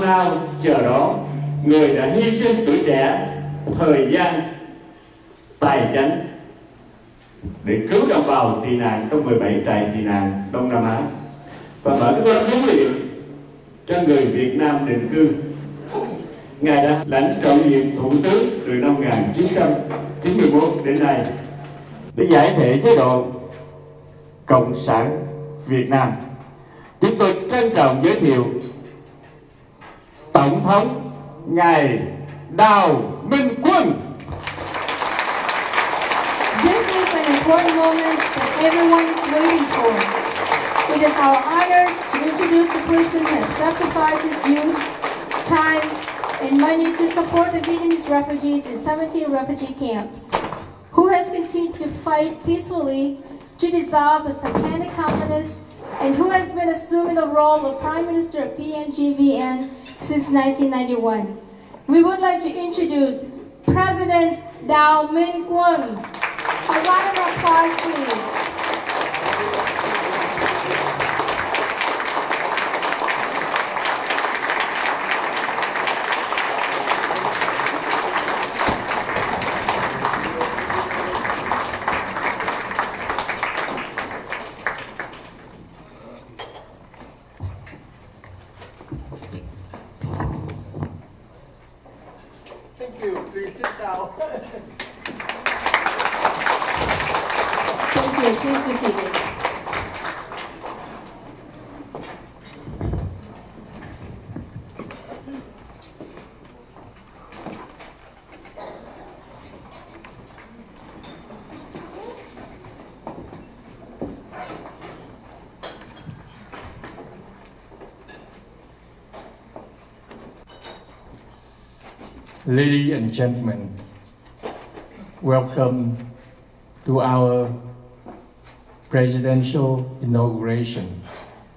Lâu nào chờ đó, người đã hy sinh tuổi trẻ, thời gian, tài chánh để cứu đồng bào tị nạn trong 17 trại tị nạn Đông Nam Á và mở cái lớp huấn luyện cho người Việt Nam định cư. Ngài đã lãnh trọng nhiệm thủ tướng từ năm 1991 đến nay để giải thể chế độ Cộng sản Việt Nam. Chúng tôi trân trọng giới thiệu Tổng thống ngài Đào Minh Quân. This is an important moment that everyone is waiting for. It is our honor to introduce the person who has sacrificed his youth, time, and money to support the Vietnamese refugees in 17 refugee camps, who has continued to fight peacefully to dissolve the satanic communists, and who has been assuming the role of Prime Minister of PNG-VN since 1991. We would like to introduce President Đào Minh Quân. A round of applause, please. Thank you. Please sit down. Thank you. Please be seated. Ladies and gentlemen, welcome to our presidential inauguration.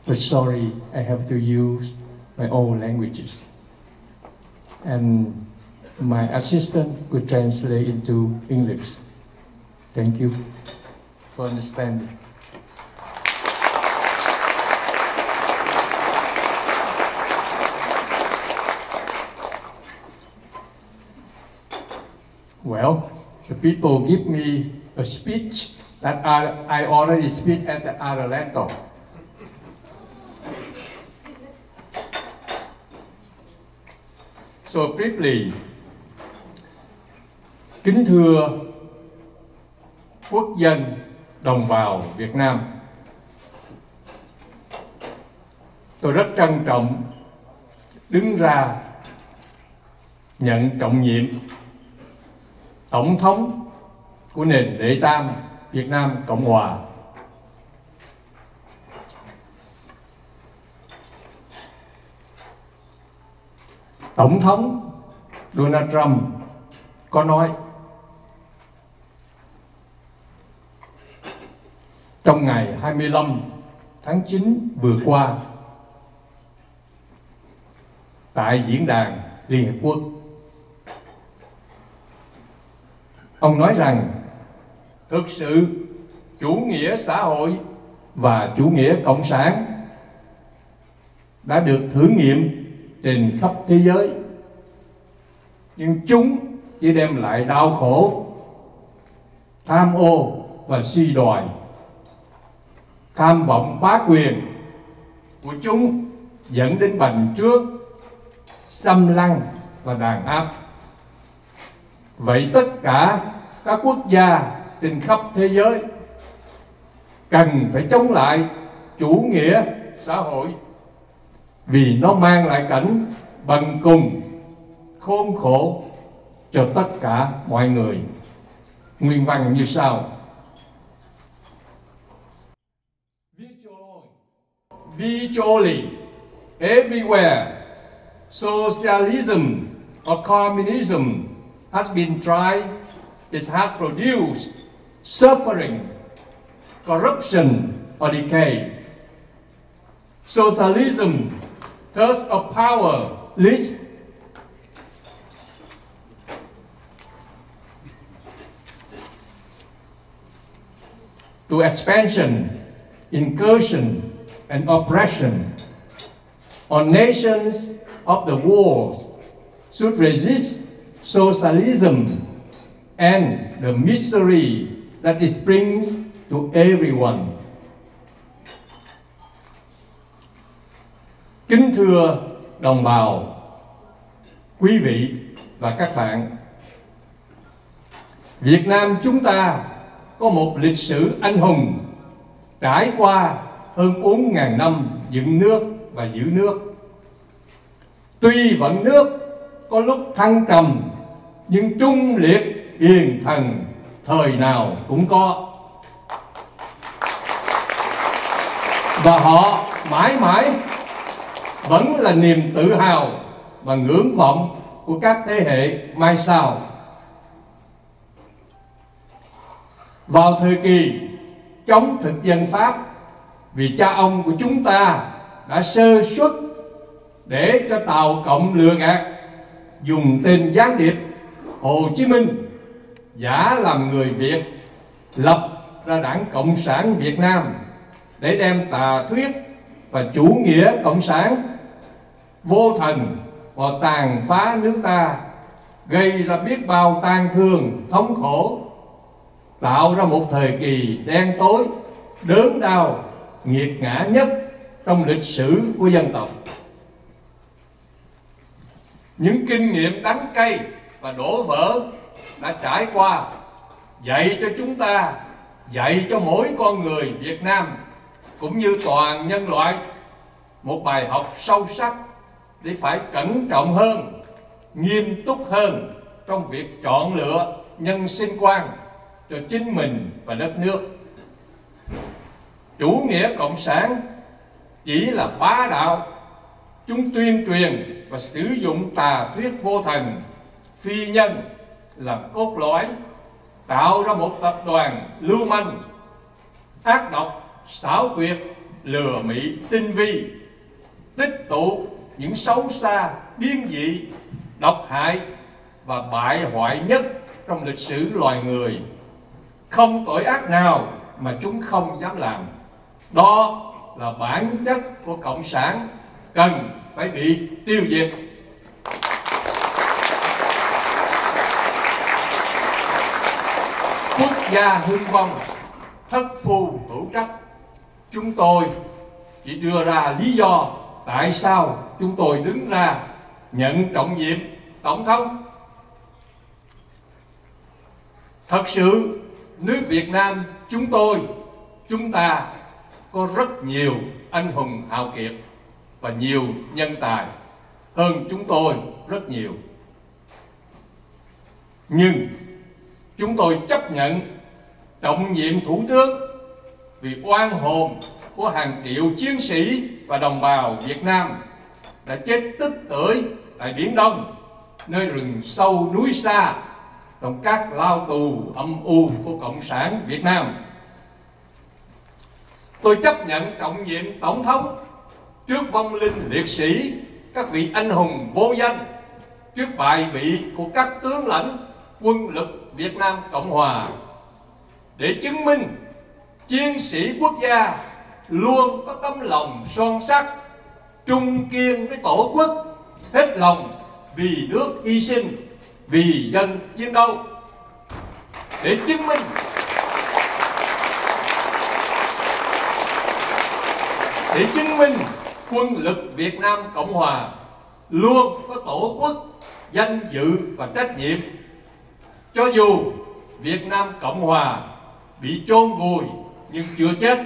But sorry, I have to use my own languages. And my assistant could translate into English. Thank you for understanding. Well, the people give me a speech that I already speak at the other laptop. So briefly, kính thưa quốc dân đồng bào Việt Nam, tôi rất trân trọng đứng ra nhận trọng nhiệm Tổng thống của nền đệ tam Việt Nam Cộng Hòa. Tổng thống Donald Trump có nói trong ngày 25 tháng 9 vừa qua tại diễn đàn Liên Hiệp Quốc, ông nói rằng thực sự chủ nghĩa xã hội và chủ nghĩa cộng sản đã được thử nghiệm trên khắp thế giới, nhưng chúng chỉ đem lại đau khổ, tham ô và suy đồi. Tham vọng bá quyền của chúng dẫn đến bành trướng, xâm lăng và đàn áp. Vậy tất cả các quốc gia trên khắp thế giới cần phải chống lại chủ nghĩa xã hội, vì nó mang lại cảnh bần cùng, khốn khổ cho tất cả mọi người. Nguyên văn như sau: Virtually everywhere socialism or communism has been tried, it has produced suffering, corruption or decay. Socialism, thirst of power, leads to expansion, incursion and oppression on nations of the world should resist socialism and the misery that it brings to everyone. Kính thưa đồng bào, quý vị và các bạn, Việt Nam chúng ta có một lịch sử anh hùng trải qua hơn 4.000 năm dựng nước và giữ nước. Tuy vận nước có lúc thăng trầm, nhưng trung liệt hiền thần thời nào cũng có. Và họ mãi mãi vẫn là niềm tự hào và ngưỡng vọng của các thế hệ mai sau. Vào thời kỳ chống thực dân Pháp, vì cha ông của chúng ta đã sơ suất để cho Tàu Cộng lừa gạt, dùng tên gián điệp Hồ Chí Minh giả làm người Việt, lập ra Đảng Cộng sản Việt Nam để đem tà thuyết và chủ nghĩa cộng sản vô thần vào tàn phá nước ta, gây ra biết bao tang thương thống khổ, tạo ra một thời kỳ đen tối đớn đau nghiệt ngã nhất trong lịch sử của dân tộc. Những kinh nghiệm đắng cay và đổ vỡ đã trải qua dạy cho chúng ta, dạy cho mỗi con người Việt Nam cũng như toàn nhân loại một bài học sâu sắc để phải cẩn trọng hơn, nghiêm túc hơn trong việc chọn lựa nhân sinh quan cho chính mình và đất nước. Chủ nghĩa cộng sản chỉ là bá đạo. Chúng tuyên truyền và sử dụng tà thuyết vô thần, phi nhân làm cốt lõi, tạo ra một tập đoàn lưu manh, ác độc, xảo quyệt, lừa mị, tinh vi, tích tụ những xấu xa, biến dị, độc hại và bại hoại nhất trong lịch sử loài người. Không tội ác nào mà chúng không dám làm. Đó là bản chất của cộng sản, cần phải bị tiêu diệt. Quốc gia hưng vong, thất phu hữu trách. Chúng tôi chỉ đưa ra lý do tại sao chúng tôi đứng ra nhận trọng nhiệm tổng thống. Thật sự nước Việt Nam chúng ta có rất nhiều anh hùng hào kiệt và nhiều nhân tài hơn chúng tôi rất nhiều. Nhưng chúng tôi chấp nhận trọng nhiệm thủ tướng vì oan hồn của hàng triệu chiến sĩ và đồng bào Việt Nam đã chết tức tưởi tại Biển Đông, nơi rừng sâu núi xa, trong các lao tù âm u của Cộng sản Việt Nam. Tôi chấp nhận trọng nhiệm tổng thống trước vong linh liệt sĩ, các vị anh hùng vô danh, trước bài vị của các tướng lãnh quân lực Việt Nam Cộng Hòa, để chứng minh chiến sĩ quốc gia luôn có tấm lòng son sắt, trung kiên với tổ quốc, hết lòng vì nước hy sinh, vì dân chiến đấu. Để chứng minh quân lực Việt Nam Cộng Hòa luôn có tổ quốc, danh dự và trách nhiệm. Cho dù Việt Nam Cộng Hòa bị chôn vùi nhưng chưa chết,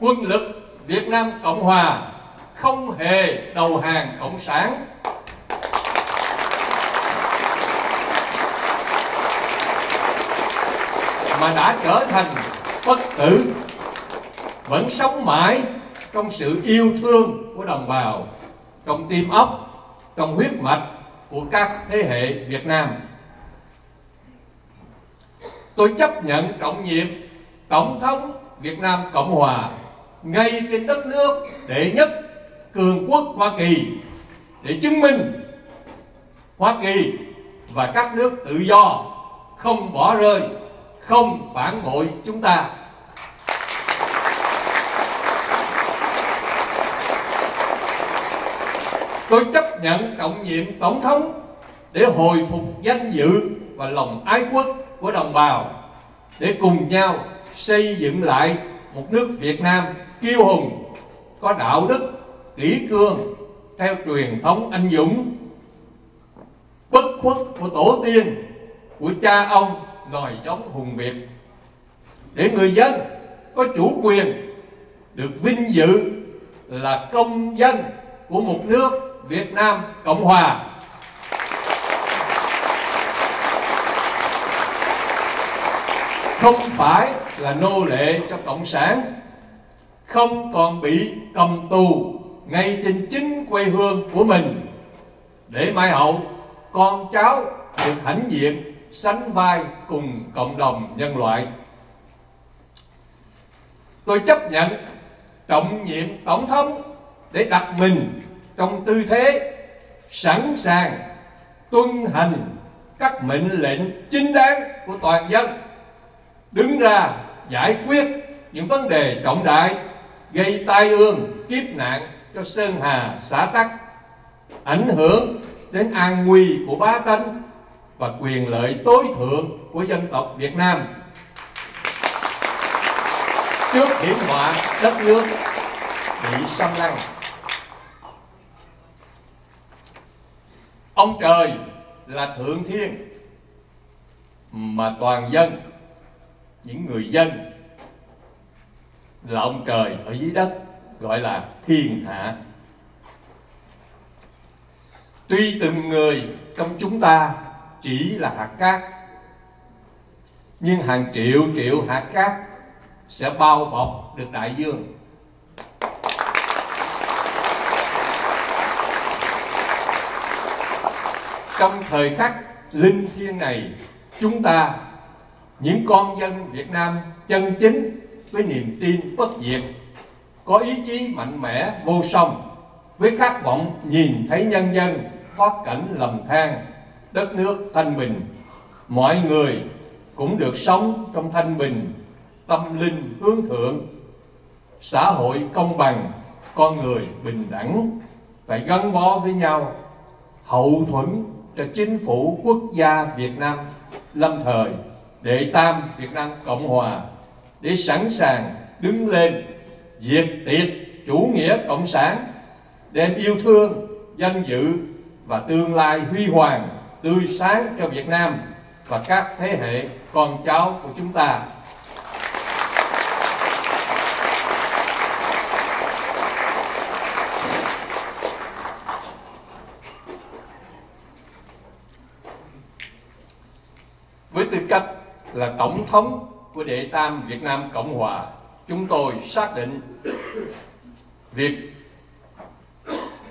quân lực Việt Nam Cộng Hòa không hề đầu hàng Cộng sản. Mà đã trở thành bất tử, vẫn sống mãi trong sự yêu thương của đồng bào, trong tim óc, trong huyết mạch của các thế hệ Việt Nam. Tôi chấp nhận trọng nhiệm tổng thống Việt Nam Cộng Hòa ngay trên đất nước đệ nhất cường quốc Hoa Kỳ, để chứng minh Hoa Kỳ và các nước tự do không bỏ rơi, không phản bội chúng ta. Tôi chấp nhận trọng nhiệm tổng thống để hồi phục danh dự và lòng ái quốc của đồng bào, để cùng nhau xây dựng lại một nước Việt Nam kiêu hùng, có đạo đức, kỷ cương theo truyền thống anh dũng, bất khuất của tổ tiên, của cha ông nòi giống hùng Việt, để người dân có chủ quyền, được vinh dự là công dân của một nước Việt Nam Cộng Hòa. Không phải là nô lệ cho Cộng sản, không còn bị cầm tù ngay trên chính quê hương của mình, để mai hậu con cháu được hãnh diện sánh vai cùng cộng đồng nhân loại. Tôi chấp nhận trọng nhiệm tổng thống để đặt mình trong tư thế sẵn sàng tuân hành các mệnh lệnh chính đáng của toàn dân, đứng ra giải quyết những vấn đề trọng đại gây tai ương kiếp nạn cho sơn hà xã tắc, ảnh hưởng đến an nguy của bá tánh và quyền lợi tối thượng của dân tộc Việt Nam. Trước hiểm họa đất nước bị xâm lăng, ông trời là thượng thiên, mà toàn dân, những người dân là ông trời ở dưới đất, gọi là thiên hạ. Tuy từng người trong chúng ta chỉ là hạt cát, nhưng hàng triệu triệu hạt cát sẽ bao bọc được đại dương. Trong thời khắc linh thiêng này, chúng ta, những con dân Việt Nam chân chính với niềm tin bất diệt, có ý chí mạnh mẽ vô song, với khát vọng nhìn thấy nhân dân thoát cảnh lầm than, đất nước thanh bình, mọi người cũng được sống trong thanh bình, tâm linh hướng thượng, xã hội công bằng, con người bình đẳng, phải gắn bó với nhau, hậu thuẫn cho chính phủ quốc gia Việt Nam lâm thời, đệ tam Việt Nam Cộng Hòa, để sẵn sàng đứng lên diệt tiệt chủ nghĩa cộng sản, đem yêu thương, danh dự và tương lai huy hoàng tươi sáng cho Việt Nam và các thế hệ con cháu của chúng ta. Với tư cách là tổng thống của đệ tam Việt Nam Cộng Hòa, chúng tôi xác định việc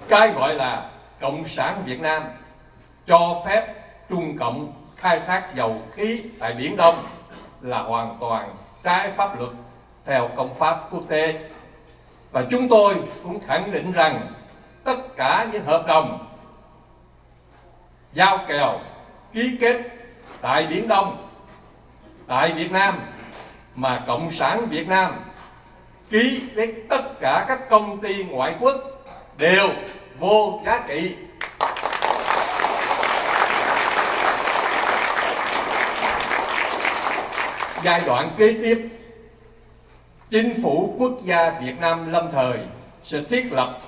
cái gọi là Cộng sản Việt Nam cho phép Trung Cộng khai thác dầu khí tại Biển Đông là hoàn toàn trái pháp luật theo công pháp quốc tế. Và chúng tôi cũng khẳng định rằng tất cả những hợp đồng giao kèo ký kết tại Biển Đông, tại Việt Nam mà Cộng sản Việt Nam ký với tất cả các công ty ngoại quốc đều vô giá trị. Giai đoạn kế tiếp, chính phủ quốc gia Việt Nam lâm thời sẽ thiết lập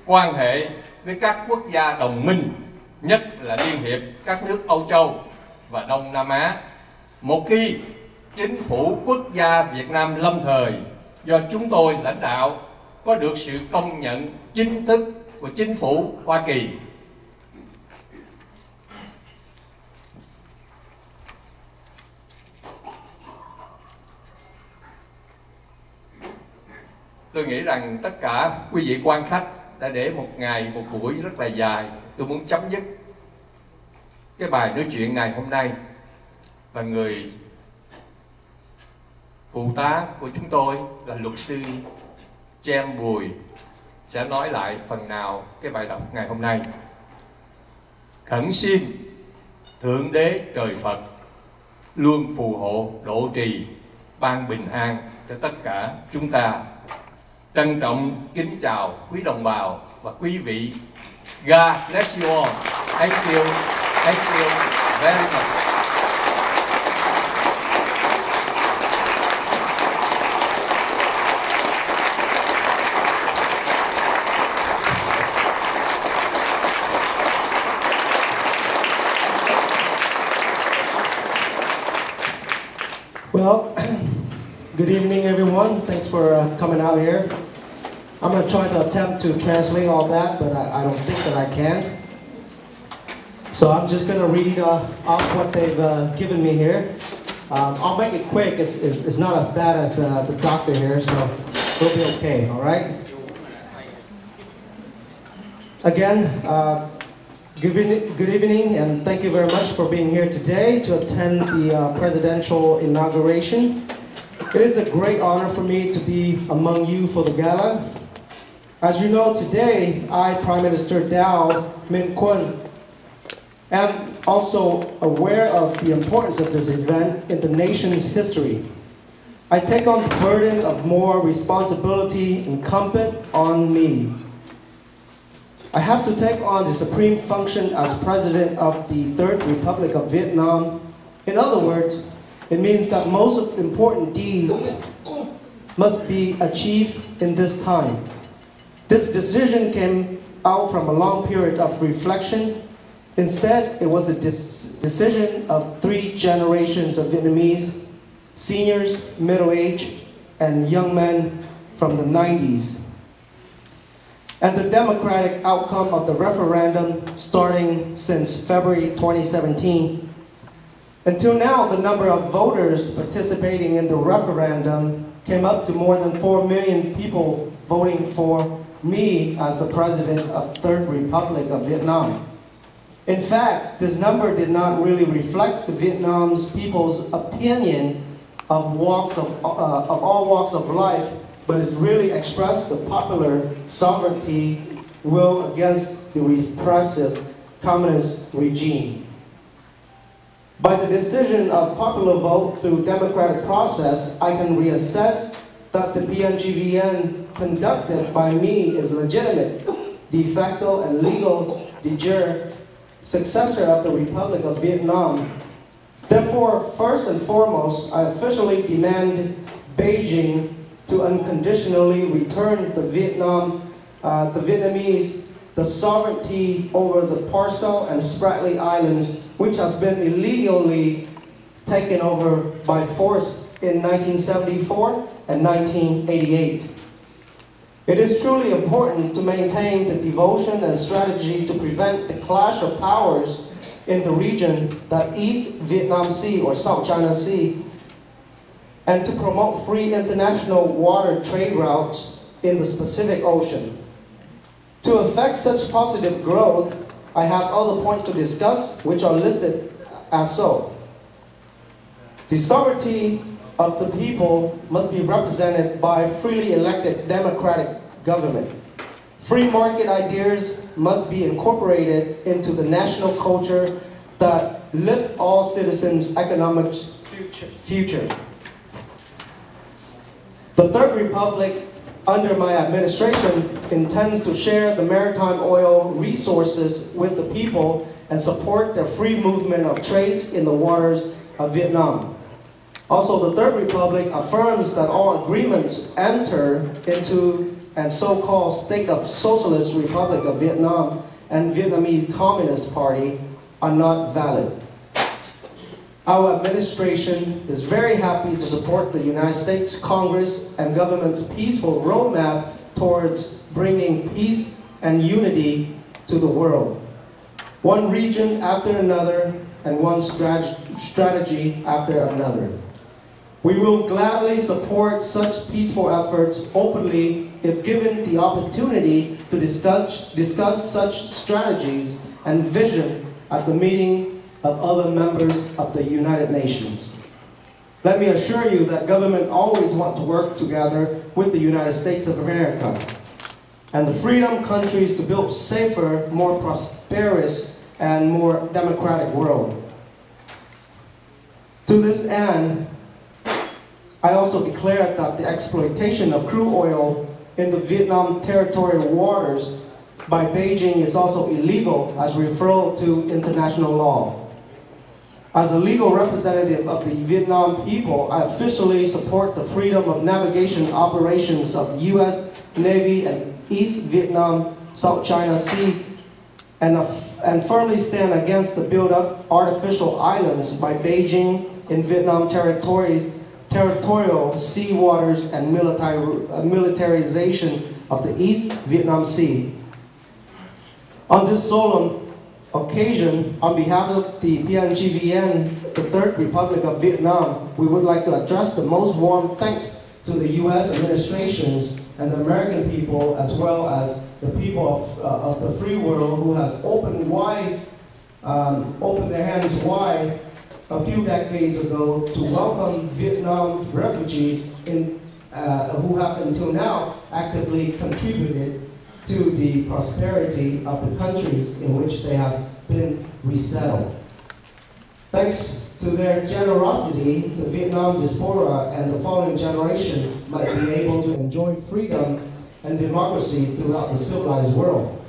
quan hệ với các quốc gia đồng minh, nhất là Liên hiệp các nước Âu Châu và Đông Nam Á. Một khi chính phủ quốc gia Việt Nam lâm thời do chúng tôi lãnh đạo có được sự công nhận chính thức của chính phủ Hoa Kỳ, tôi nghĩ rằng tất cả quý vị quan khách đã để một ngày, một buổi rất là dài. Tôi muốn chấm dứt cái bài nói chuyện ngày hôm nay, và người phụ tá của chúng tôi là luật sư Trang Bùi sẽ nói lại phần nào cái bài đọc ngày hôm nay. Khẩn xin Thượng Đế Trời Phật luôn phù hộ độ trì, ban bình an cho tất cả chúng ta. Trân trọng kính chào quý đồng bào và quý vị God bless you all. Thank you. Thank you very much. Well, good evening, everyone. Thanks for coming out here. I'm going to try to attempt to translate all that, but I don't think that I can. So I'm just going to read off what they've given me here. I'll make it quick. It's not as bad as the doctor here, so we'll be okay, all right? Again, good evening, and thank you very much for being here today to attend the presidential inauguration. It is a great honor for me to be among you for the gala. As you know, today, I, Prime Minister Minh, Quân, am also aware of the importance of this event in the nation's history. I take on the burden of more responsibility incumbent on me. I have to take on the supreme function as President of the Third Republic of Vietnam. In other words, it means that most important deeds must be achieved in this time. This decision came out from a long period of reflection. Instead, it was a decision of 3 generations of Vietnamese, seniors, middle-aged, and young men from the 90s. And the democratic outcome of the referendum starting since February 2017. Until now, the number of voters participating in the referendum came up to more than 4 million people voting for me as the President of the Third Republic of Vietnam. In fact, this number did not really reflect the Vietnam's people's opinion of all walks of life, but it's really expressed the popular sovereignty will against the repressive communist regime. By the decision of popular vote through democratic process, I can reassess that the PNGVN conducted by me is legitimate, de facto and legal de jure successor of the Republic of Vietnam. Therefore, first and foremost, I officially demand Beijing to unconditionally return the Vietnamese the sovereignty over the Parcel and Spratly Islands, which has been illegally taken over by force in 1974 and 1988. It is truly important to maintain the devotion and strategy to prevent the clash of powers in the region, the East Vietnam Sea or South China Sea, and to promote free international water trade routes in the Pacific Ocean. To effect such positive growth, I have other points to discuss, which are listed as so. The sovereignty of the people must be represented by freely elected democratic government. Free market ideas must be incorporated into the national culture that lift all citizens' economic future. The Third Republic, under my administration, intends to share the maritime oil resources with the people and support the free movement of trades in the waters of Vietnam. Also, the Third Republic affirms that all agreements entered into and so-called State of Socialist Republic of Vietnam and Vietnamese Communist Party are not valid. Our administration is very happy to support the United States Congress and government's peaceful roadmap towards bringing peace and unity to the world. One region after another and one strategy after another. We will gladly support such peaceful efforts openly if given the opportunity to discuss such strategies and vision at the meeting of other members of the United Nations. Let me assure you that government always want to work together with the United States of America and the freedom countries to build safer, more prosperous, and more democratic world. To this end, I also declared that the exploitation of crude oil in the Vietnam territorial waters by Beijing is also illegal as referred to international law. As a legal representative of the Vietnam people, I officially support the freedom of navigation operations of the U.S. Navy and East Vietnam, South China Sea, and firmly stand against the build-up artificial islands by Beijing in Vietnam territorial sea waters and militarization of the East Vietnam Sea. On this solemn occasion, on behalf of the THANH, the Third Republic of Vietnam, we would like to address the most warm thanks to the U.S. administrations and the American people, as well as the people of the free world who has opened their hands wide a few decades ago to welcome Vietnam refugees who have until now actively contributed to the prosperity of the countries in which they have been resettled. Thanks to their generosity, the Vietnam diaspora and the following generation might be able to enjoy freedom and democracy throughout the civilized world.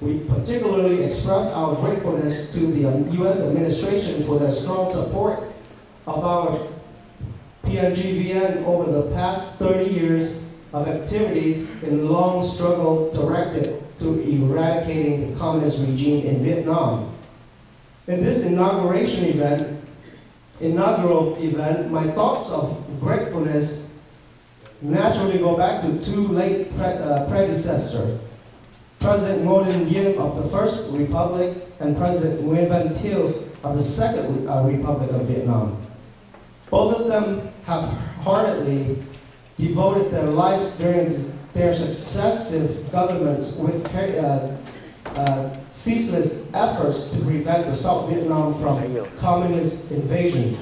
We particularly express our gratefulness to the U.S. administration for their strong support of our THANH over the past 30 years of activities in long struggle directed to eradicating the communist regime in Vietnam. In this inaugural event, my thoughts of gratefulness naturally go back to two late predecessors, President NHIêng of the First Republic and President Nguyen Van Thieu of the Second Republic of Vietnam. Both of them have heartedly devoted their lives during their successive governments with ceaseless efforts to prevent the South Vietnam from communist invasion.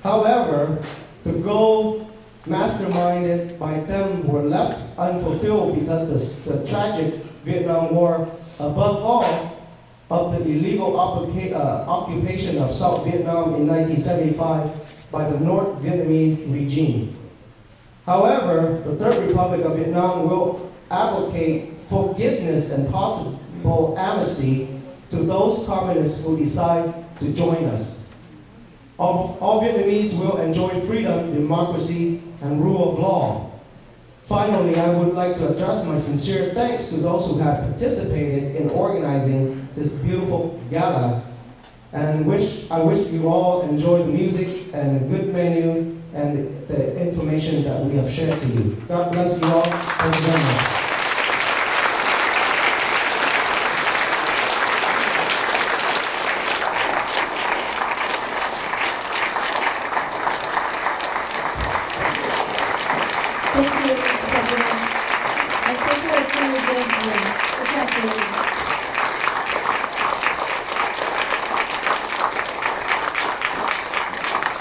However, the goal masterminded by them were left unfulfilled because the tragic Vietnam War, above all, of the illegal occupation of South Vietnam in 1975 by the North Vietnamese regime. However, the Third Republic of Vietnam will advocate forgiveness and possible amnesty to those communists who decide to join us. All Vietnamese will enjoy freedom, democracy, and rule of law. Finally, I would like to address my sincere thanks to those who have participated in organizing this beautiful gala, and I wish you all enjoy the music and the good menu and the information that we have shared to you. God bless you all. Thank you very much. Thank you, Mr. President. I take your attorney general, the President.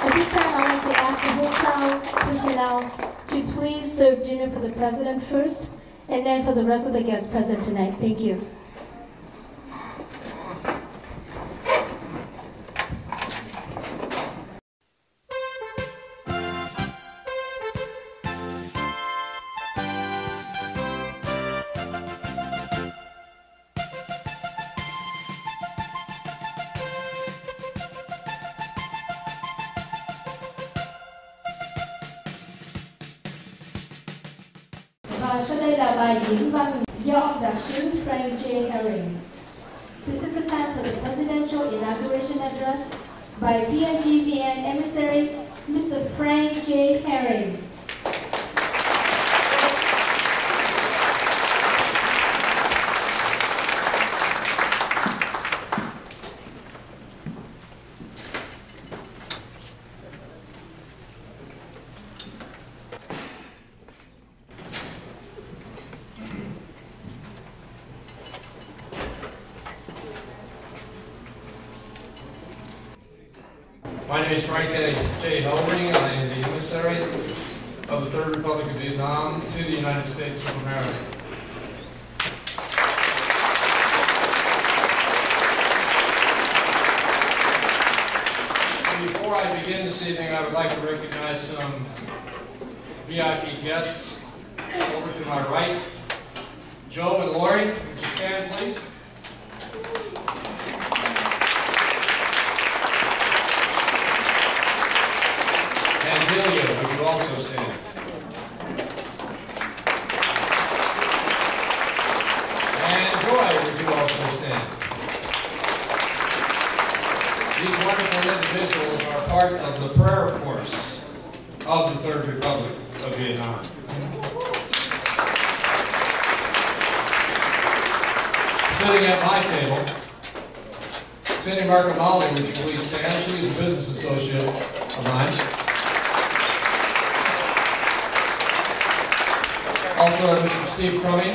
At this time, I'd like to ask the hotel personnel to please serve dinner for the President first, and then for the rest of the guests present tonight. Thank you. Và sau đây là bài diễn văn do ông đại sứ Frank J. Herring. This is the time for the presidential inauguration address by THANH emissary Mr. Frank J. Herring. My name is Frank J. Herring. I am the emissary of the Third Republic of Vietnam to the United States of America. Before I begin this evening, I would like to recognize some VIP guests. Over to my right, Joe and Lori, would you stand, please? And Delia, would you also stand? And Joy, would you also stand? These wonderful individuals are part of the prayer force of the Third Republic of Vietnam. Sitting at my table, Cindy Markamali, would you please stand? She is a business associate of mine. Also, Mr. Steve Crummy,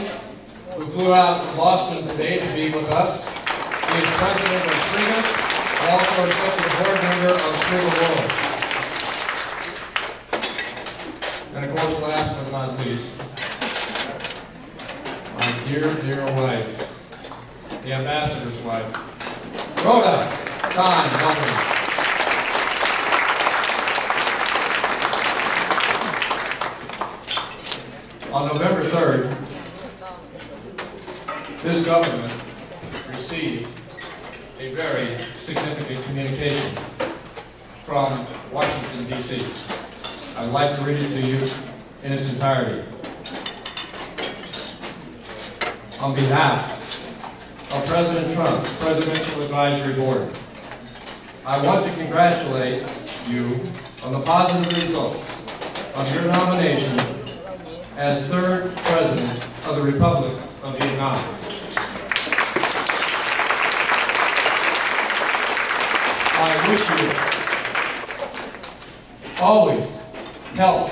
who flew out to Boston today to be with us. He is president of Striga, and also executive board member of Striga World. And of course, last but not least, my dear, dear wife, the ambassador's wife, Rhoda THANH. On November 3rd, this government received a very significant communication from Washington, D.C. I'd like to read it to you in its entirety. On behalf of President Trump's Presidential Advisory Board, I want to congratulate you on the positive results of your nomination as third President of the Republic of Vietnam. I wish you always health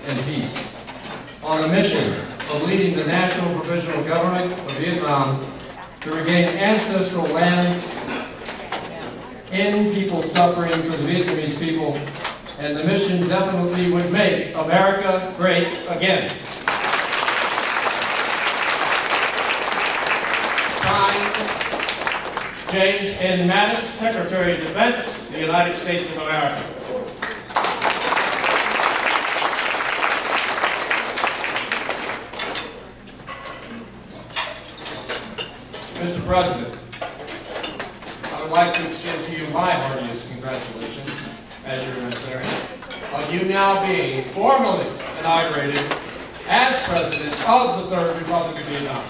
and peace on the mission of leading the National Provisional Government of Vietnam to regain ancestral land, end people suffering for the Vietnamese people, and the mission definitely would make America great again. Signed, James N. Mattis, Secretary of Defense, the United States of America. Mr. President, I would like to extend to you my heartiest congratulations as your emissary on you now being formally inaugurated as President of the Third Republic of Vietnam.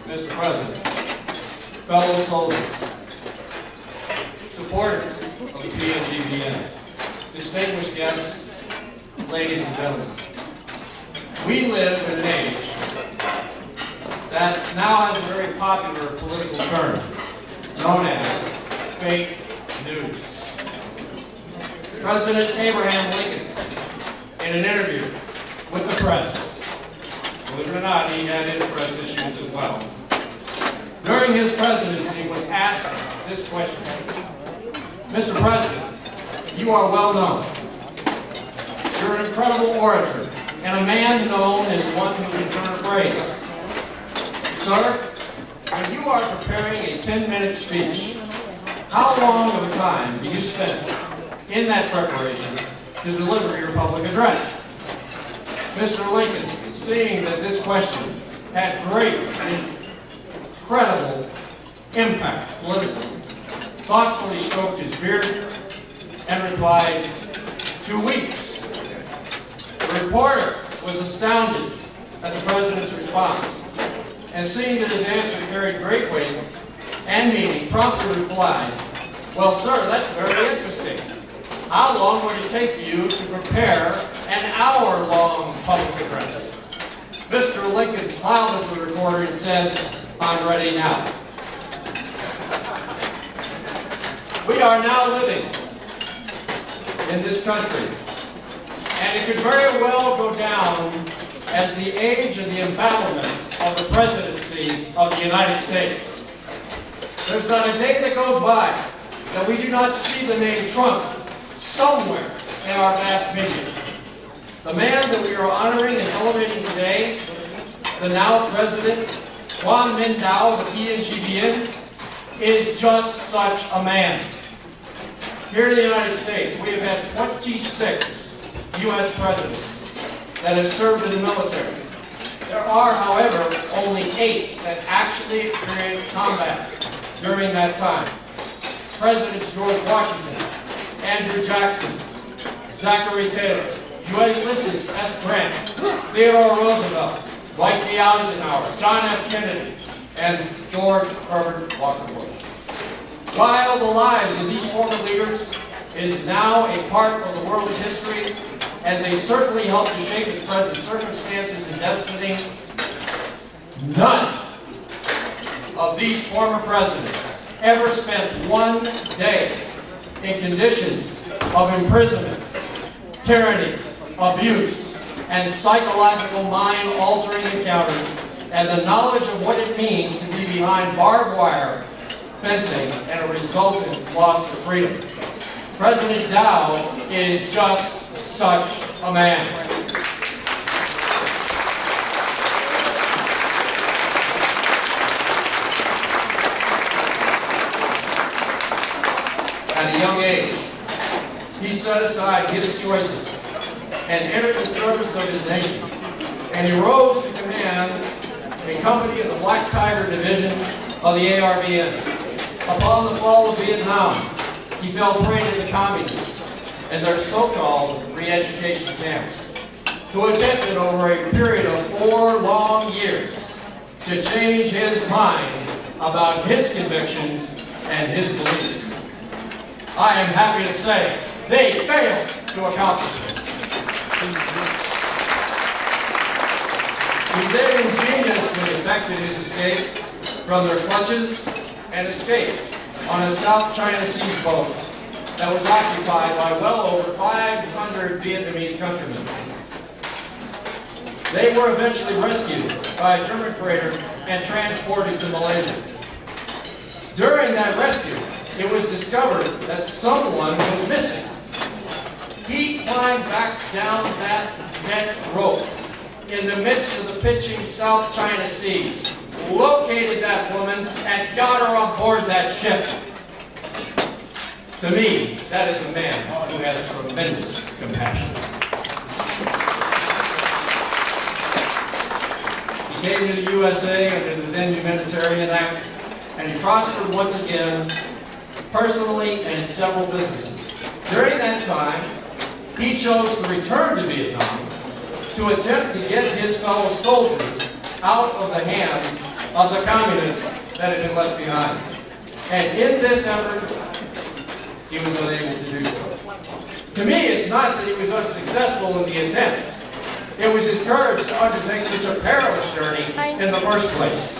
Mr. President, fellow soldiers, supporters of the PNGVN, distinguished guests, ladies and gentlemen, we live in an age that now has a very popular political term known as fake news. President Abraham Lincoln, in an interview with the press, believe it or not, he had his press issues as well, during his presidency was asked this question: Mr. President, you are well known. You're an incredible orator, and a man known as one who can turn a phrase. Sir, when you are preparing a 10-minute speech, how long of a time do you spend in that preparation to deliver your public address? Mr. Lincoln, seeing that this question had great and incredible impact politically, thoughtfully stroked his beard and replied, 2 weeks. The reporter was astounded at the President's response, and seeing that his answer carried great weight and meaning, promptly replied, well, sir, that's very interesting. How long would it take you to prepare an hour-long public address? Mr. Lincoln smiled at the reporter and said, I'm ready now. We are now living in this country, and it could very well go down as the age of the embattlement of the presidency of the United States. There's not a day that goes by that we do not see the name Trump somewhere in our mass media. The man that we are honoring and elevating today, the now President Quang of the PNGVN, is just such a man. Here in the United States, we have had 26 U.S. presidents that have served in the military. There are, however, only 8 that actually experienced combat during that time. Presidents George Washington, Andrew Jackson, Zachary Taylor, Ulysses S. Grant, Theodore Roosevelt, Dwight D. Eisenhower, John F. Kennedy, and George Herbert Walker Bush. While the lives of these former leaders is now a part of the world's history, and they certainly helped to shape its present circumstances and destiny, none of these former presidents ever spent one day in conditions of imprisonment, tyranny, abuse, and psychological mind-altering encounters, and the knowledge of what it means to be behind barbed wire, fencing, and a resultant loss of freedom. President Dow is just such a man. At a young age, he set aside his choices and entered the service of his nation, and he rose to command a company in the Black Tiger Division of the ARVN. Upon the fall of Vietnam, he fell prey to the communists and their so-called re-education camps, who attempted over a period of 4 long years to change his mind about his convictions and his beliefs. I am happy to say they failed to accomplish this. He then ingeniously effected his escape from their clutches and escaped on a South China Sea boat that was occupied by well over 500 Vietnamese countrymen. They were eventually rescued by a German freighter and transported to Malaysia. During that rescue, it was discovered that someone was missing. He climbed back down that deck rope in the midst of the pitching South China Seas, located that woman, and got her on board that ship. To me, that is a man who has tremendous compassion. He came to the USA under the then Humanitarian Act, and he prospered once again, personally and in several businesses. During that time, he chose to return to Vietnam to attempt to get his fellow soldiers out of the hands of the communists that had been left behind. And in this effort, he was unable to do so. To me, it's not that he was unsuccessful in the attempt. It was his courage to undertake such a perilous journey in the first place.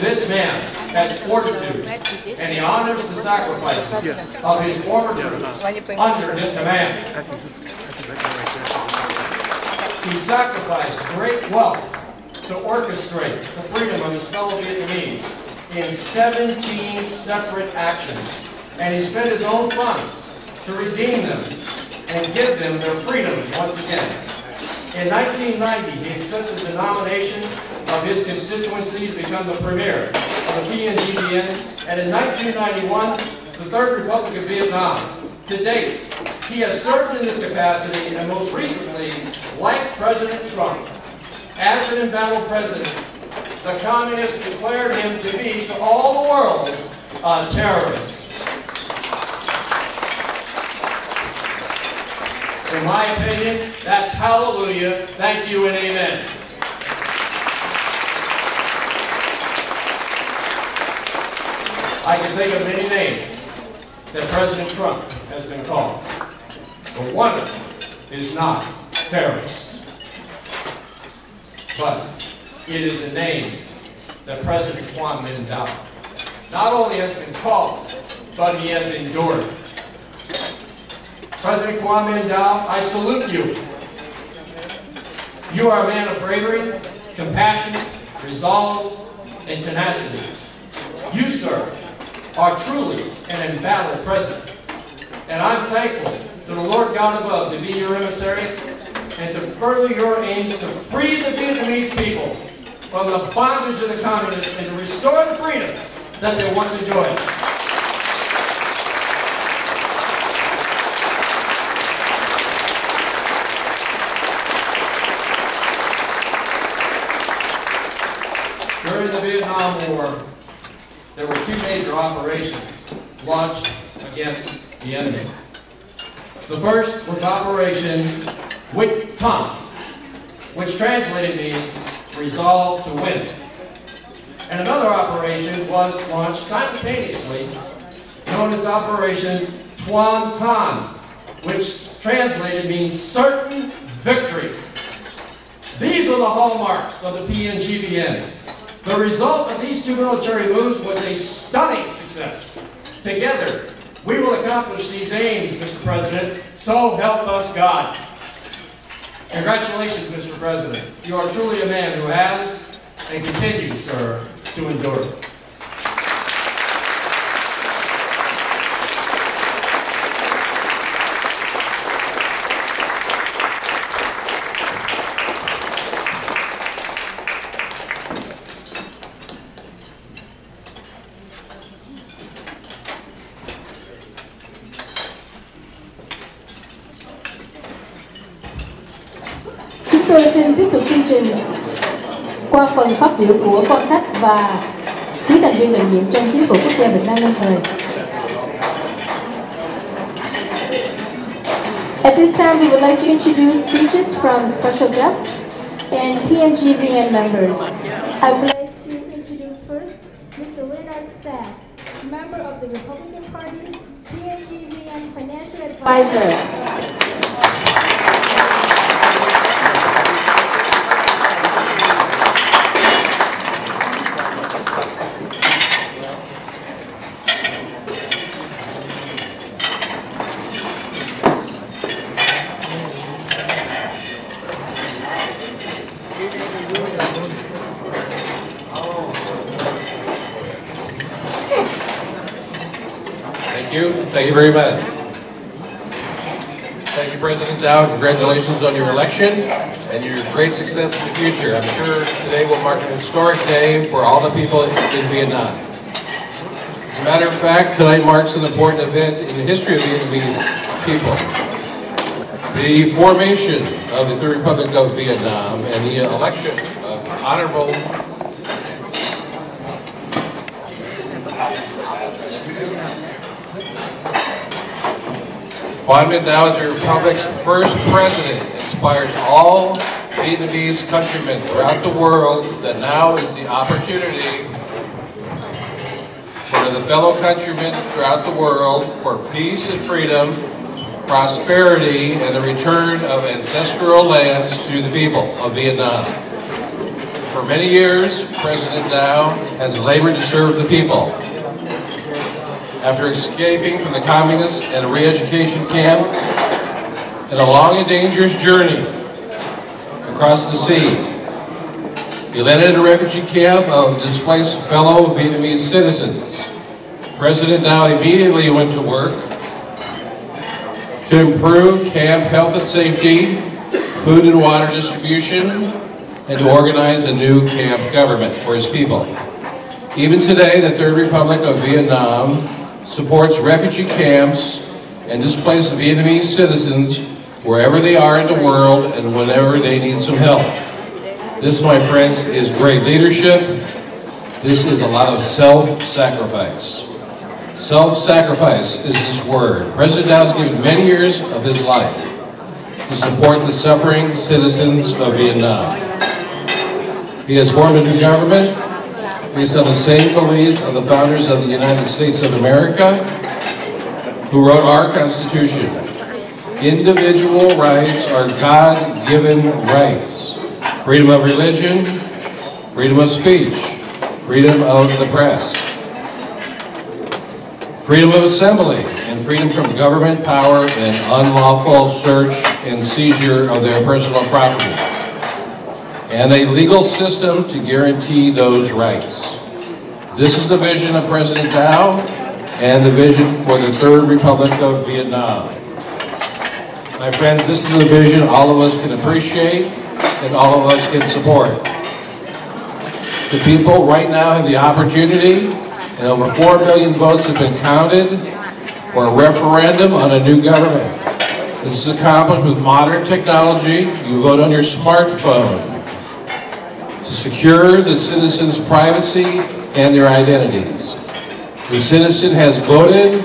This man has fortitude, and he honors the sacrifices of his former troops under his command. He sacrificed great wealth to orchestrate the freedom of his fellow Vietnamese in 17 separate actions, and he spent his own funds to redeem them and give them their freedoms once again. In 1990, he accepted the nomination of his constituency to become the premier of the PNGBN, and in 1991, the Third Republic of Vietnam. To date, he has served in this capacity, and most recently, like President Trump, as an embattled president, the communists declared him to be, to all the world, a terrorist. In my opinion, that's hallelujah, thank you, and amen. I can think of many names that President Trump has been called, but one of them is not terrorist. But it is a name that President Quang Minh not only has been called, but he has endured. President Quang Minh, I salute you. You are a man of bravery, compassion, resolve, and tenacity. You, sir, are truly an embattled president. And I'm thankful to the Lord God above to be your emissary and to further your aims to free the Vietnamese people from the bondage of the communists and to restore the freedoms that they once enjoyed. During the Vietnam War, there were two major operations launched against the enemy. The first was Operation THANH, which translated means resolve to win. And another operation was launched simultaneously, known as Operation THANH, which translated means certain victory. These are the hallmarks of the PNGVN. The result of these two military moves was a stunning success. Together, we will accomplish these aims, Mr. President, so help us God. Congratulations, Mr. President. You are truly a man who has and continues, sir, to endure. Tôi xin tiếp tục chương trình qua phần phát biểu của quan khách và quý thành viên đại diện trong chính phủ quốc gia Việt Nam lâm thời. At this time, we would like to introduce speeches from special guests and PNGVN members. I would like to introduce first Mr. Leonard Stack, member of the Republican Party, PNGVN Financial Advisor. Thank you very much. Thank you, President Dow. Congratulations on your election and your great success in the future. I'm sure today will mark an historic day for all the people in Vietnam. As a matter of fact, tonight marks an important event in the history of the Vietnamese people. The formation of the Third Republic of Vietnam and the election of Honorable Quang Minh now as the Republic's first president inspires all Vietnamese countrymen throughout the world that now is the opportunity for the fellow countrymen throughout the world for peace and freedom, prosperity, and the return of ancestral lands to the people of Vietnam. For many years, President Dow has labored to serve the people. After escaping from the communist and re-education camp and a long and dangerous journey across the sea, he landed in a refugee camp of displaced fellow Vietnamese citizens. President Dow immediately went to work to improve camp health and safety, food and water distribution, and to organize a new camp government for his people. Even today, the Third Republic of Vietnam supports refugee camps and displaced Vietnamese citizens wherever they are in the world and whenever they need some help. This, my friends, is great leadership. This is a lot of self-sacrifice. Self-sacrifice is this word. President Dow has given many years of his life to support the suffering citizens of Vietnam. He has formed a new government based on the same beliefs of the founders of the United States of America, who wrote our Constitution. Individual rights are God-given rights. Freedom of religion, freedom of speech, freedom of the press, freedom of assembly, and freedom from government power and unlawful search and seizure of their personal property, and a legal system to guarantee those rights. This is the vision of President Dow and the vision for the Third Republic of Vietnam. My friends, this is a vision all of us can appreciate and all of us can support. The people right now have the opportunity, and over 4 million votes have been counted for a referendum on a new government. This is accomplished with modern technology. You vote on your smartphone. To secure the citizens' privacy and their identities. The citizen has voted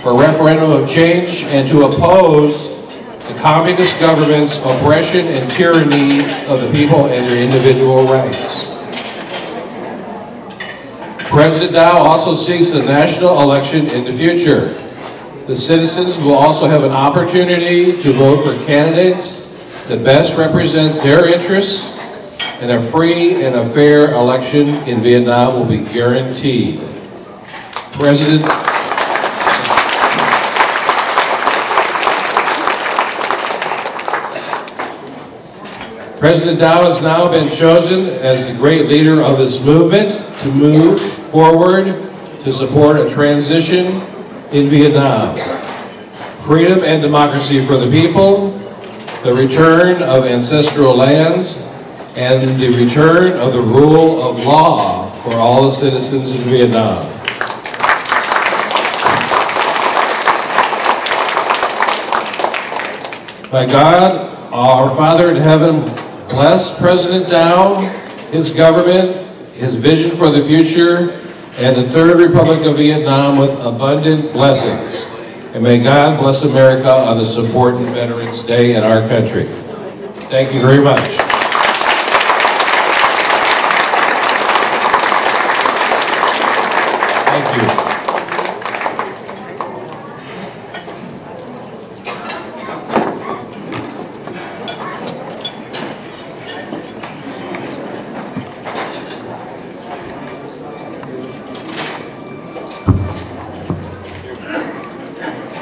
for a referendum of change and to oppose the communist government's oppression and tyranny of the people and their individual rights. President Dow also seeks a national election in the future. The citizens will also have an opportunity to vote for candidates that best represent their interests, and a free and a fair election in Vietnam will be guaranteed. President Dow has now been chosen as the great leader of this movement to move forward to support a transition in Vietnam. Freedom and democracy for the people, the return of ancestral lands, and the return of the rule of law for all the citizens in Vietnam. By God, our Father in heaven, bless President Dow, his government, his vision for the future, and the Third Republic of Vietnam with abundant blessings. And may God bless America on this important Veterans Day in our country. Thank you very much. Thank you.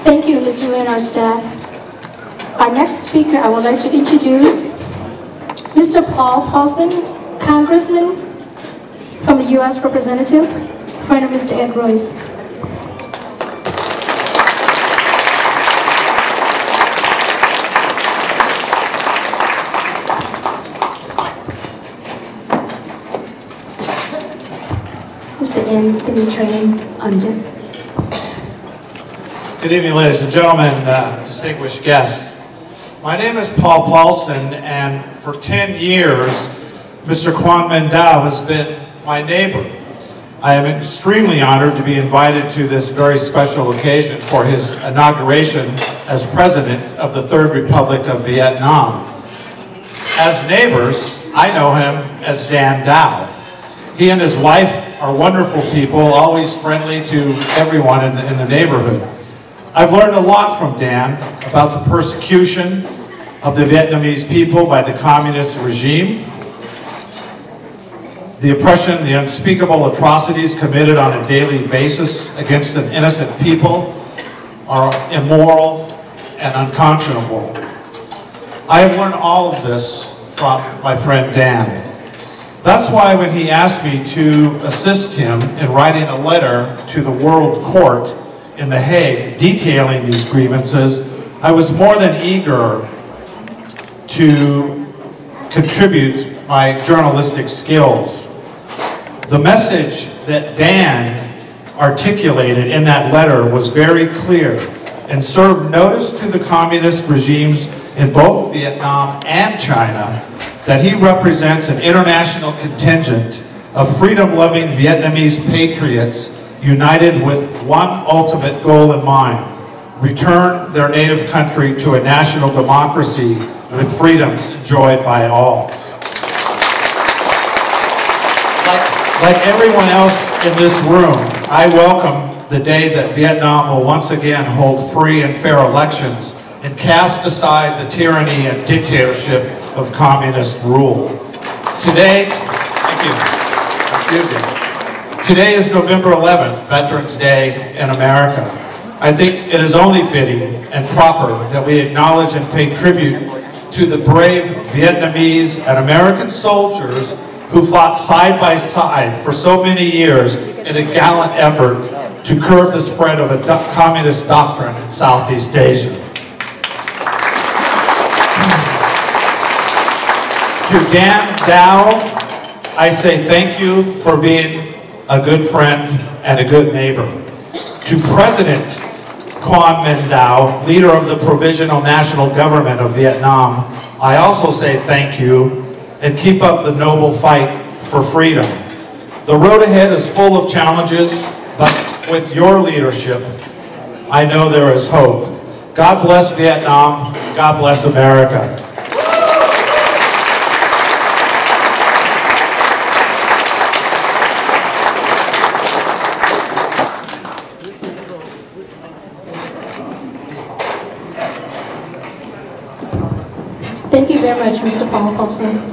Thank you, Mr. Lee and our staff. Our next speaker, I would like to introduce Mr. Paul Paulson, Congressman from the U.S. Representative, friend of Mr. Ed Royce. Mr. Anthony Training on deck. Good evening, ladies and gentlemen, distinguished guests. My name is Paul Paulson, and for 10 years, Mr. Quang Dow has been my neighbor. I am extremely honored to be invited to this very special occasion for his inauguration as President of the Third Republic of Vietnam. As neighbors, I know him as Dan Dow. He and his wife are wonderful people, always friendly to everyone in the neighborhood. I've learned a lot from Dan about the persecution of the Vietnamese people by the communist regime, the oppression, the unspeakable atrocities committed on a daily basis against an innocent people are immoral and unconscionable. I have learned all of this from my friend Dan. That's why when he asked me to assist him in writing a letter to the World Court in The Hague detailing these grievances, I was more than eager to contribute my journalistic skills. The message that Dan articulated in that letter was very clear and served notice to the communist regimes in both Vietnam and China that he represents an international contingent of freedom-loving Vietnamese patriots united with one ultimate goal in mind: return their native country to a national democracy with freedoms enjoyed by all. Like everyone else in this room, I welcome the day that Vietnam will once again hold free and fair elections and cast aside the tyranny and dictatorship of communist rule. Today, thank you. Excuse me. Today is November 11th, Veterans Day in America. I think it is only fitting and proper that we acknowledge and pay tribute to the brave Vietnamese and American soldiers who fought side by side for so many years in a gallant effort to curb the spread of a communist doctrine in Southeast Asia. To Dan Dow, I say thank you for being a good friend and a good neighbor. To President Quang Dow, leader of the Provisional National Government of Vietnam, I also say thank you and keep up the noble fight for freedom. The road ahead is full of challenges, but with your leadership, I know there is hope. God bless Vietnam. God bless America. Thank you very much, Mr. Paul Colson.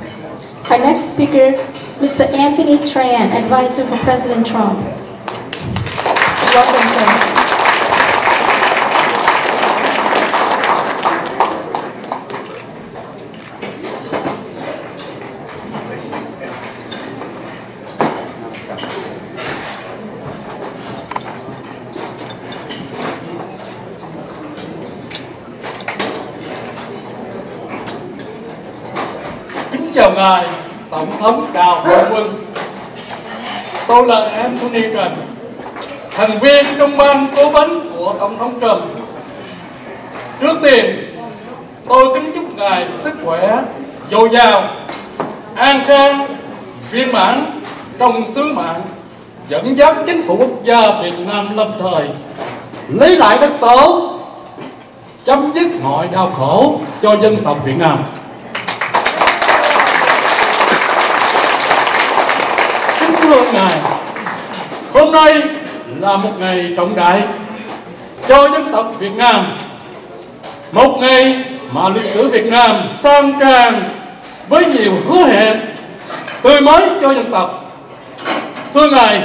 Our next speaker, Mr. Anthony Tran, advisor for President Trump. Welcome, sir. Chào ngài Tổng thống Đào Quân. Tôi là Anthony Trần, thành viên trong ban cố vấn của Tổng thống Trump. Trước tiên, tôi kính chúc ngài sức khỏe dồi dào, an khang, viên mãn trong sứ mạng dẫn dắt chính phủ quốc gia Việt Nam lâm thời lấy lại đất tổ, chấm dứt mọi đau khổ cho dân tộc Việt Nam. Thưa ngài, hôm nay là một ngày trọng đại cho dân tộc Việt Nam, một ngày mà lịch sử Việt Nam sang tràn với nhiều hứa hẹn tươi mới cho dân tộc. Thưa ngài,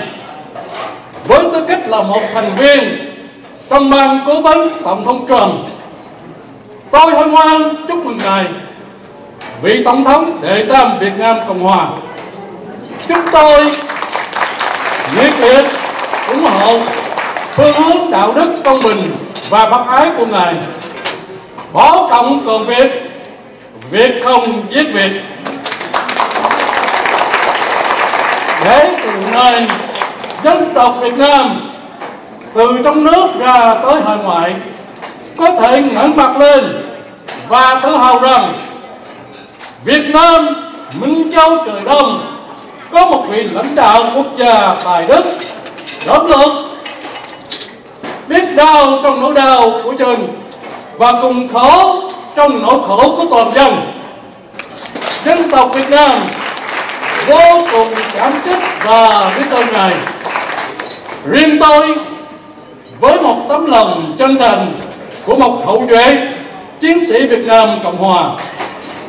với tư cách là một thành viên trong ban cố vấn Tổng thống Trump, tôi hân hoan chúc mừng ngài, vị Tổng thống đệ tam Việt Nam Cộng Hòa. Chúng tôi nhiệt liệt ủng hộ phương hướng đạo đức công bình và bác ái của ngài. Bỏ cộng còn Việt, Việt không giết Việt. Để từ nay dân tộc Việt Nam từ trong nước ra tới hải ngoại có thể ngẩng mặt lên và tự hào rằng Việt Nam Minh Châu trời Đông có một vị lãnh đạo quốc gia tài đức, độc lực, biết đau trong nỗi đau của dân và cùng khổ trong nỗi khổ của toàn dân. Dân tộc Việt Nam vô cùng cảm kích và biết ơn ngài. Riêng tôi, với một tấm lòng chân thành của một hậu duệ chiến sĩ Việt Nam Cộng Hòa,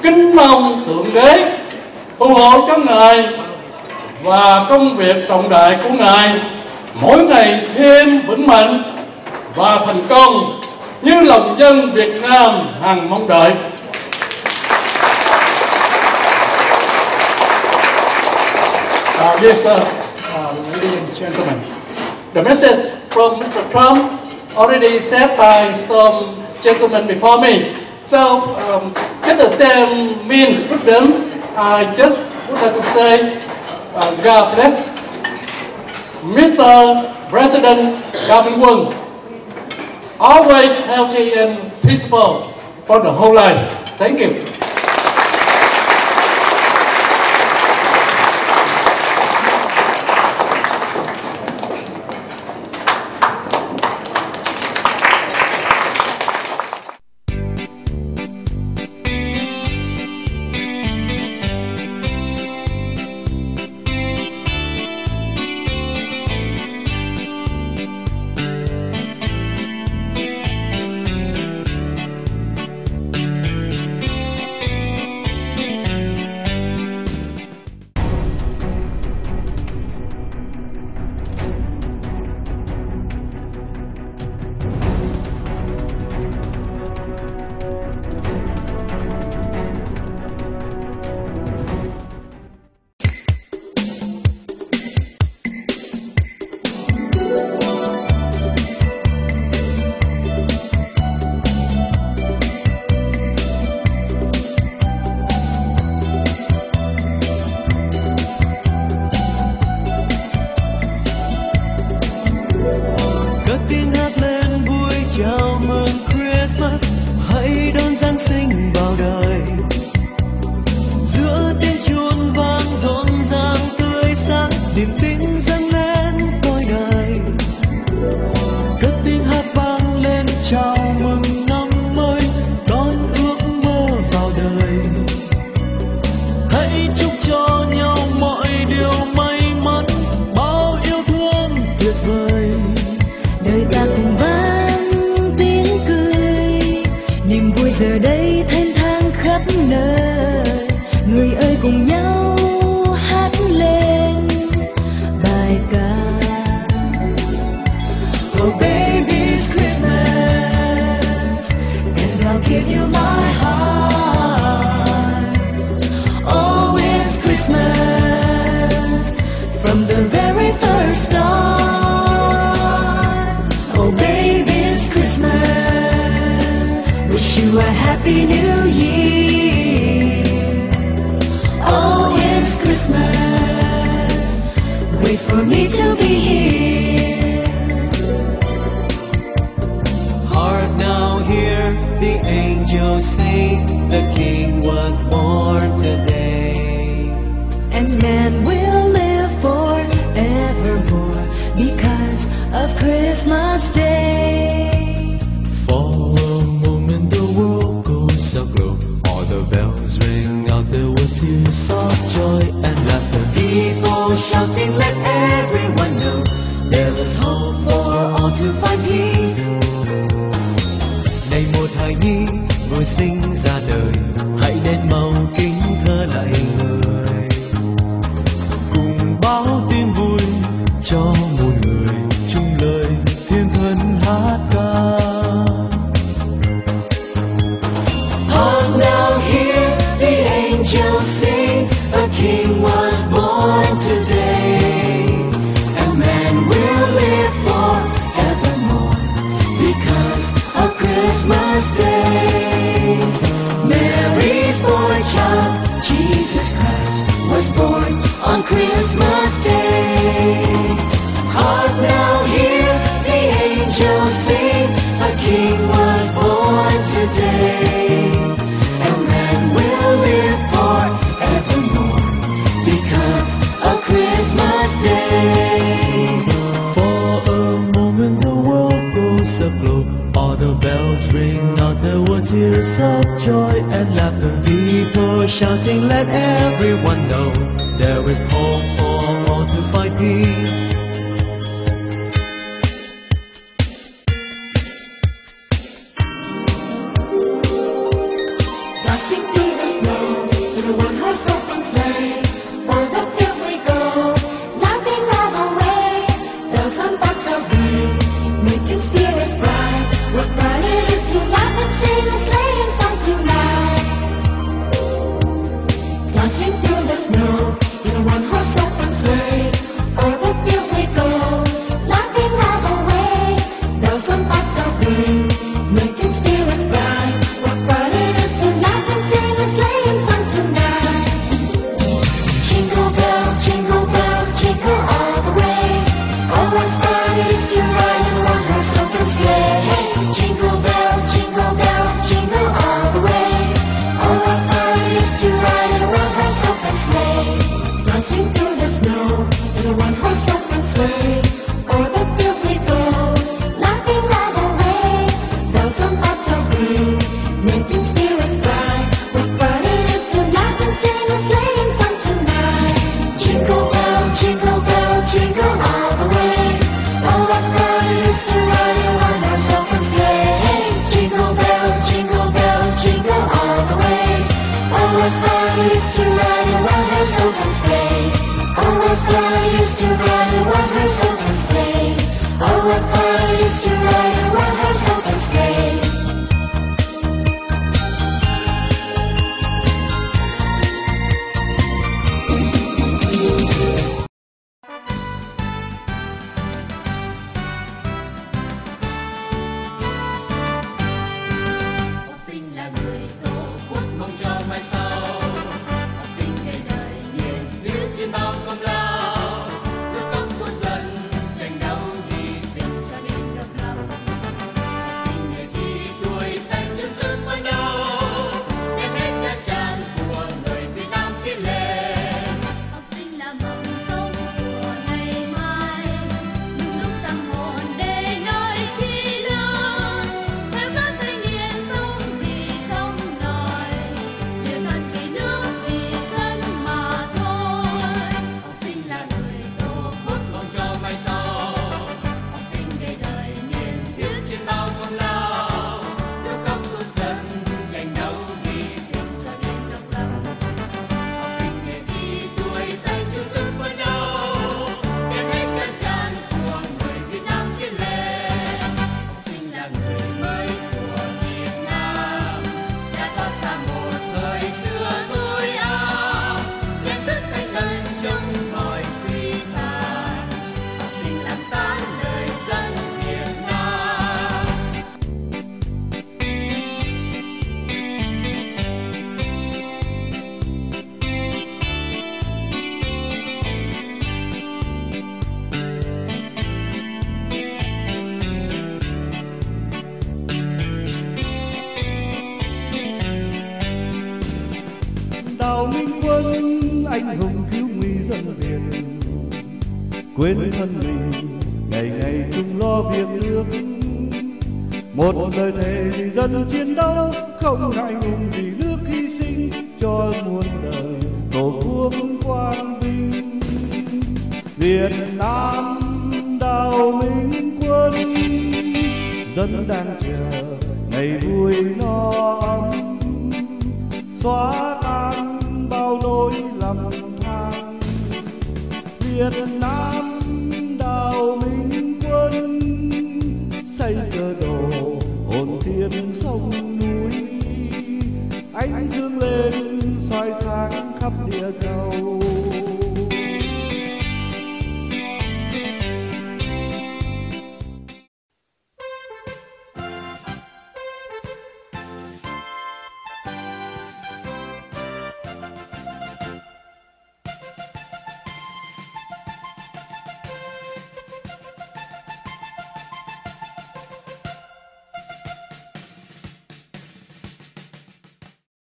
kính mong Thượng Đế phù hộ cho ngài và công việc trọng đại của ngài mỗi ngày thêm vững mạnh và thành công như lòng dân Việt Nam hằng mong đợi. Yes, sir. Ladies and gentlemen, the message from Mr. Trump already said by some gentlemen before me. So, just the same means with them, I just would like to say, God bless Mr. President Quân, always healthy and peaceful for the whole life. Thank you. niềm tin dâng lên cõi đời. Cất tiếng hát vang lên chào mừng năm mới, đón ước mơ vào đời. Hãy chúc cho nhau mọi điều may mắn, bao yêu thương tuyệt vời. Đời ta cùng vang tiếng cười, niềm vui giờ đây thênh thang khắp nơi. Người ơi cùng nhau hát lên bài ca. Oh baby, it's Christmas, and I'll give you my heart. Oh, it's Christmas from the very first start. Oh baby, it's Christmas, wish you a happy new year. Oh, it's Christmas, wait for me to be here. Heart now hear the angels sing, the King was born today. And man will live forevermore because of Christmas Day. For a moment the world goes aglow, all the bells ring out, there were tears of joy and laughter. People shouting, let everyone know there is hope for all to find peace. Này một hài nhi vừa sinh ra đời, hãy đến mau kính thơ lạy người, cùng báo tin vui cho muôn người, chung lời thiên thần hát ca. Hark now hear the angels sing, a King was born today, and man will live forevermore because of Christmas Day. Mary's boy child, Jesus Christ, was born on Christmas Day. Hark now hear the angels sing, a King was born today, and man will live forevermore because of Christmas Day. For a moment the world goes aglow, all the bells ring out, there were tears of joy and laughter. People shouting, let everyone know there is hope for all to find peace. Dashing through the snow in a one-horse open sleigh, o'er the fields we go, laughing all the way. Bells on bobtails ring, making spirits bright. What fun it is to laugh and sing a sleighing song tonight. Dashing through the snow in a one-horse open sleigh, o'er the fields we go, laughing all the way. Bells on bobtails ring, making spirits bright. What fun it is to laugh and sing a sleighing song tonight. Jingle bells, jingle all the way. Oh, what fun it is to ride in a one-horse open sleigh. Jingle bells, jingle all the way. Oh, what fun it is to ride in a one-horse open sleigh. Dashing through the snow in a one-horse open sleigh, o'er the fields we go, laughing all the way. Bells on bobtails ring, making spirits bright. What fun it is to laugh and sing a sleighing song tonight. Jingle bells, jingle all the way. Oh, what fun it is to ride in a one-horse open sleigh. Jingle bells, jingle all the way. Oh, what fun it is to ride in a one-horse open sleigh. Oh, what fun it is to ride in a one-horse open sleigh. quên thân mình, ngày ngày chung lo việc nước. Một lời thề vì dân chiến đấu, không ngại ngùng vì nước hy sinh, cho muôn đời tổ quốc quang vinh. Việt Nam đào Minh quân, dân đang chờ ngày vui no ấm, xóa tan bao nỗi lầm than. Việt Nam đào Minh quân, xây cơ đồ hồn thiên sông núi, ánh dương lên soi sáng khắp địa cầu.